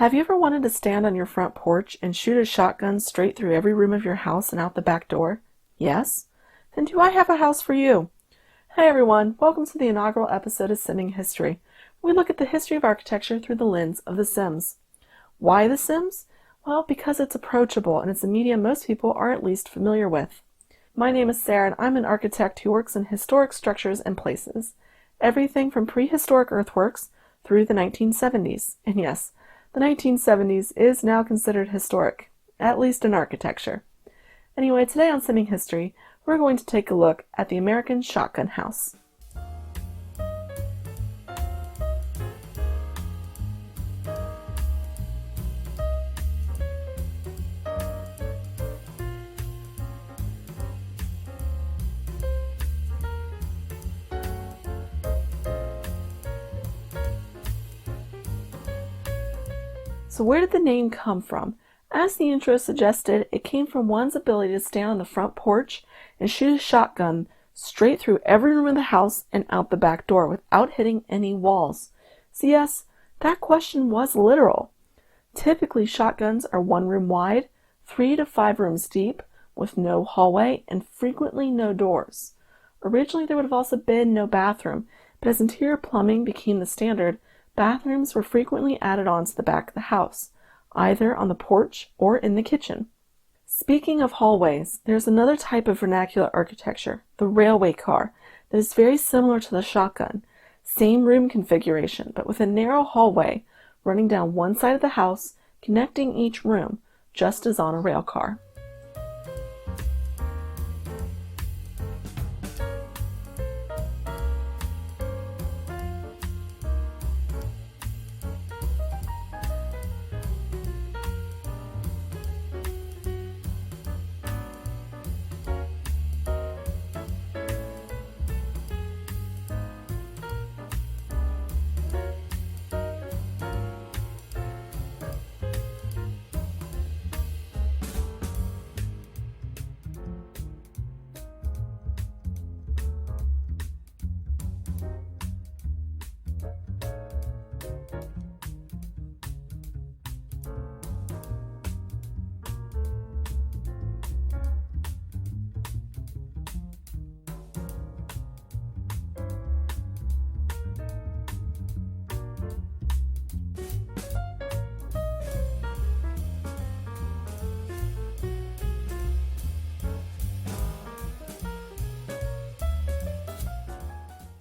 Have you ever wanted to stand on your front porch and shoot a shotgun straight through every room of your house and out the back door? Yes? Then do I have a house for you? Hey everyone, welcome to the inaugural episode of Simming History. We look at the history of architecture through the lens of The Sims. Why The Sims? Well, because it's approachable and it's a medium most people are at least familiar with. My name is Sarah and I'm an architect who works in historic structures and places. Everything from prehistoric earthworks through the 1970s. And yes, the 1970s is now considered historic, at least in architecture. Anyway, today on Simming History, we're going to take a look at the American shotgun house. So where did the name come from? As the intro suggested, it came from one's ability to stand on the front porch and shoot a shotgun straight through every room of the house and out the back door without hitting any walls. So yes, that question was literal. Typically, shotguns are 1 room wide, 3 to 5 rooms deep, with no hallway and frequently no doors. Originally, there would have also been no bathroom, but as interior plumbing became the standard, bathrooms were frequently added on to the back of the house, either on the porch or in the kitchen. Speaking of hallways, there's another type of vernacular architecture, the railway car, that is very similar to the shotgun. Same room configuration, but with a narrow hallway running down one side of the house, connecting each room, just as on a rail car.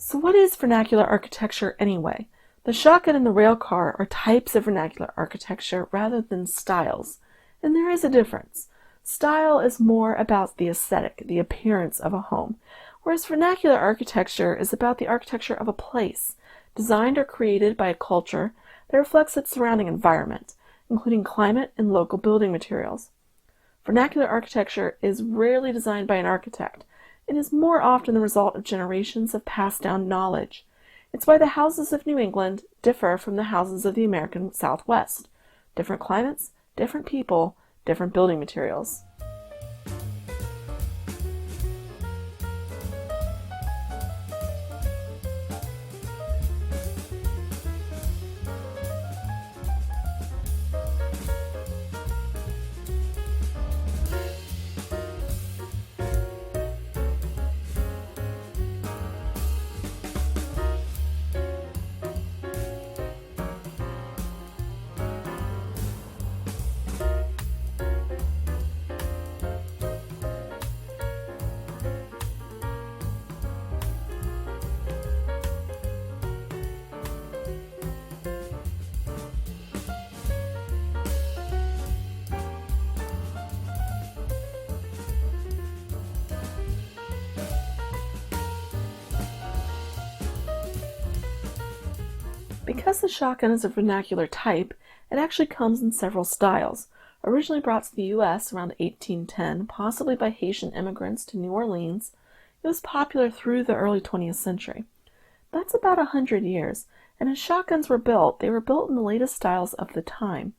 So what is vernacular architecture anyway? The shotgun and the rail car are types of vernacular architecture rather than styles, and there is a difference. Style is more about the aesthetic, the appearance of a home, whereas vernacular architecture is about the architecture of a place, designed or created by a culture that reflects its surrounding environment, including climate and local building materials. Vernacular architecture is rarely designed by an architect. It is more often the result of generations of passed down knowledge. It's why the houses of New England differ from the houses of the American Southwest. Different climates, different people, different building materials. Because the shotgun is a vernacular type, it actually comes in several styles. Originally brought to the U.S. around 1810, possibly by Haitian immigrants to New Orleans, it was popular through the early 20th century. That's about 100 years, and as shotguns were built, they were built in the latest styles of the time,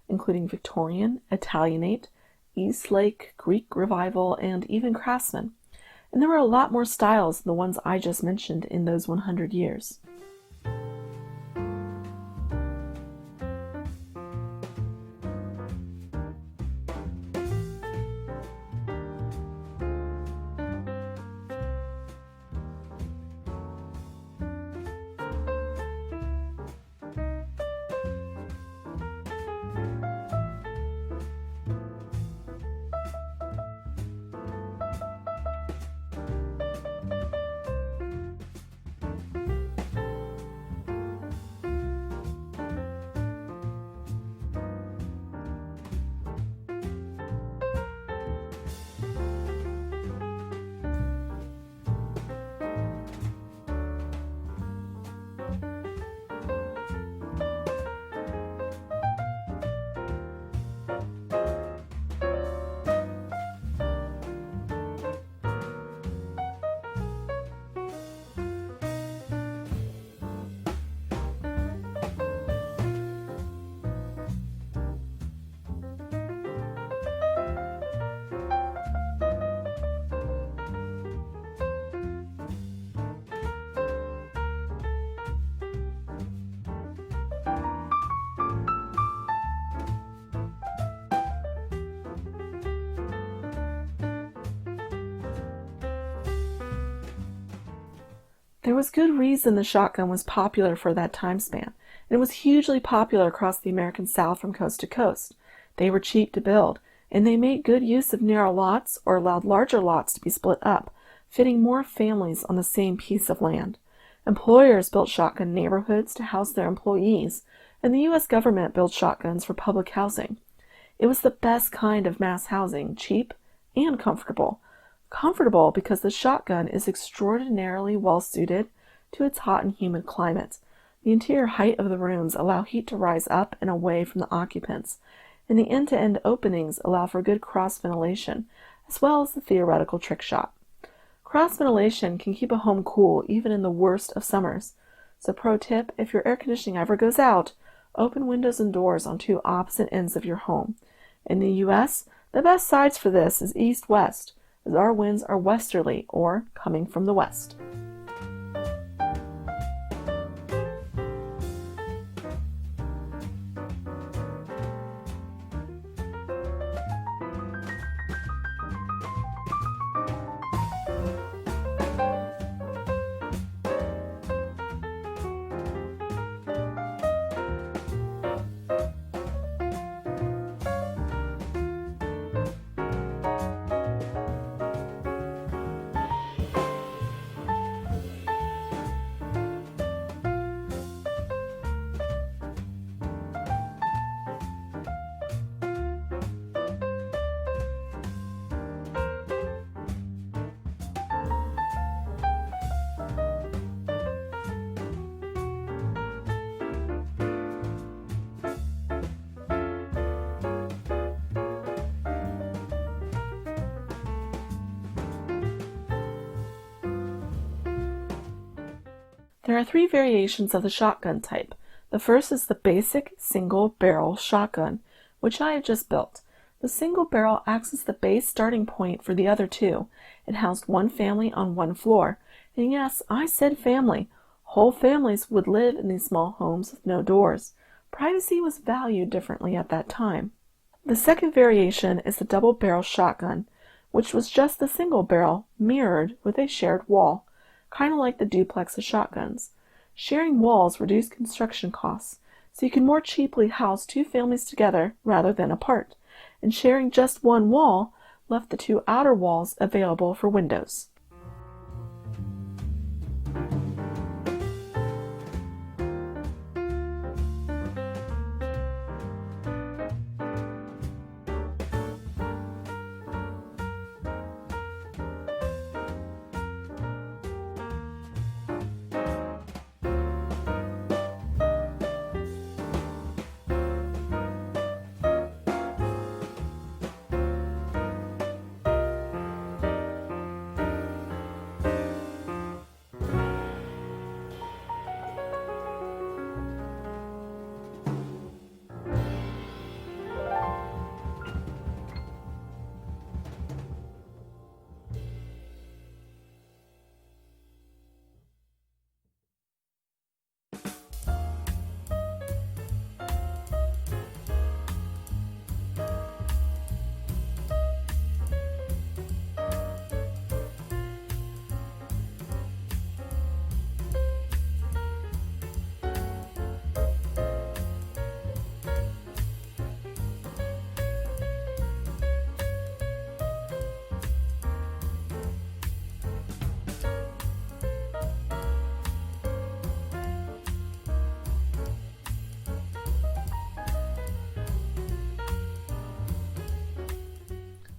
including Victorian, Italianate, Eastlake, Greek Revival, and even Craftsman. And there were a lot more styles than the ones I just mentioned in those 100 years. There was good reason the shotgun was popular for that time span, and it was hugely popular across the American South from coast to coast. They were cheap to build, and they made good use of narrow lots or allowed larger lots to be split up, fitting more families on the same piece of land. Employers built shotgun neighborhoods to house their employees, and the U.S. government built shotguns for public housing. It was the best kind of mass housing, cheap and comfortable. Comfortable because the shotgun is extraordinarily well suited to its hot and humid climate. The interior height of the rooms allow heat to rise up and away from the occupants, and the end-to-end openings allow for good cross-ventilation, as well as the theoretical trick shot. Cross-ventilation can keep a home cool even in the worst of summers. So pro tip, if your air conditioning ever goes out, open windows and doors on two opposite ends of your home. In the U.S., the best sides for this is east-west, as our winds are westerly or coming from the west. There are three variations of the shotgun type. The first is the basic single-barrel shotgun, which I have just built. The single barrel acts as the base starting point for the other two. It housed one family on one floor. And yes, I said family. Whole families would live in these small homes with no doors. Privacy was valued differently at that time. The second variation is the double-barrel shotgun, which was just the single barrel mirrored with a shared wall. Kind of like the duplex of shotguns. Sharing walls reduced construction costs, so you can more cheaply house two families together rather than apart, and sharing just one wall left the two outer walls available for windows.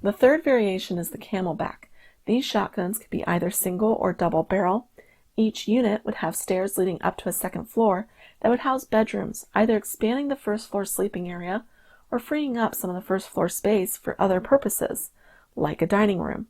The third variation is the Camelback. These shotguns could be either single or double barrel. Each unit would have stairs leading up to a second floor that would house bedrooms, either expanding the first floor sleeping area or freeing up some of the first floor space for other purposes, like a dining room.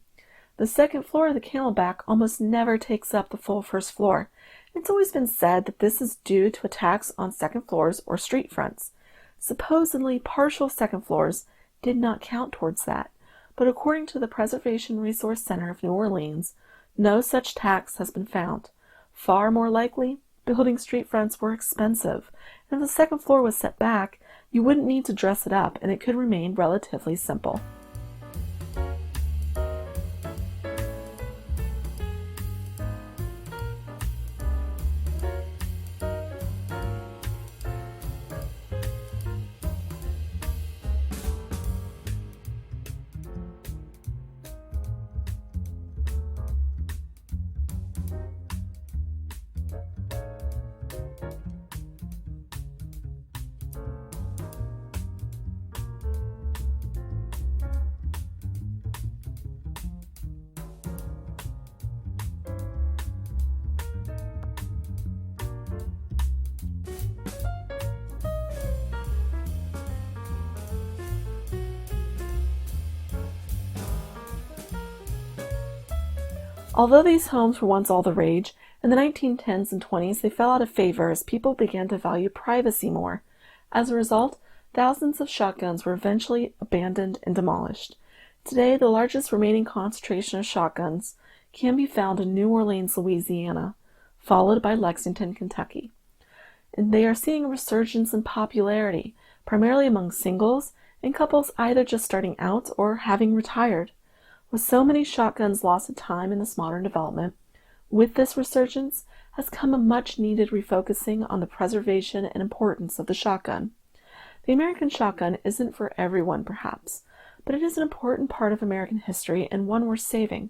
The second floor of the Camelback almost never takes up the full first floor. It's always been said that this is due to attacks on second floors or street fronts. Supposedly, partial second floors did not count towards that, but according to the Preservation Resource Center of New Orleans, no such tax has been found. Far more likely, building street fronts were expensive, and if the second floor was set back, you wouldn't need to dress it up, and it could remain relatively simple. Although these homes were once all the rage, in the 1910s and 20s they fell out of favor as people began to value privacy more. As a result, thousands of shotguns were eventually abandoned and demolished. Today, the largest remaining concentration of shotguns can be found in New Orleans, Louisiana, followed by Lexington, Kentucky. And they are seeing a resurgence in popularity, primarily among singles and couples either just starting out or having retired. With so many shotguns lost to time in this modern development, with this resurgence has come a much-needed refocusing on the preservation and importance of the shotgun. The American shotgun isn't for everyone, perhaps, but it is an important part of American history and one worth saving.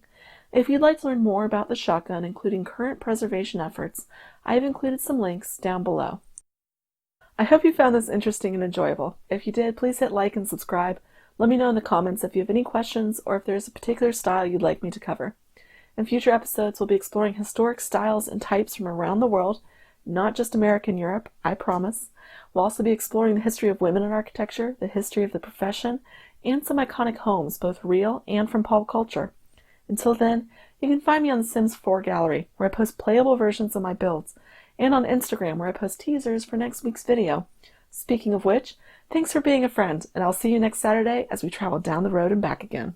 If you'd like to learn more about the shotgun, including current preservation efforts, I have included some links down below. I hope you found this interesting and enjoyable. If you did, please hit like and subscribe. Let me know in the comments if you have any questions or if there's a particular style you'd like me to cover. In future episodes, we'll be exploring historic styles and types from around the world, not just America and Europe, I promise. We'll also be exploring the history of women in architecture, the history of the profession, and some iconic homes, both real and from pop culture. Until then, you can find me on the Sims 4 gallery, where I post playable versions of my builds, and on Instagram, where I post teasers for next week's video. Speaking of which, thanks for being a friend, and I'll see you next Saturday as we travel down the road and back again.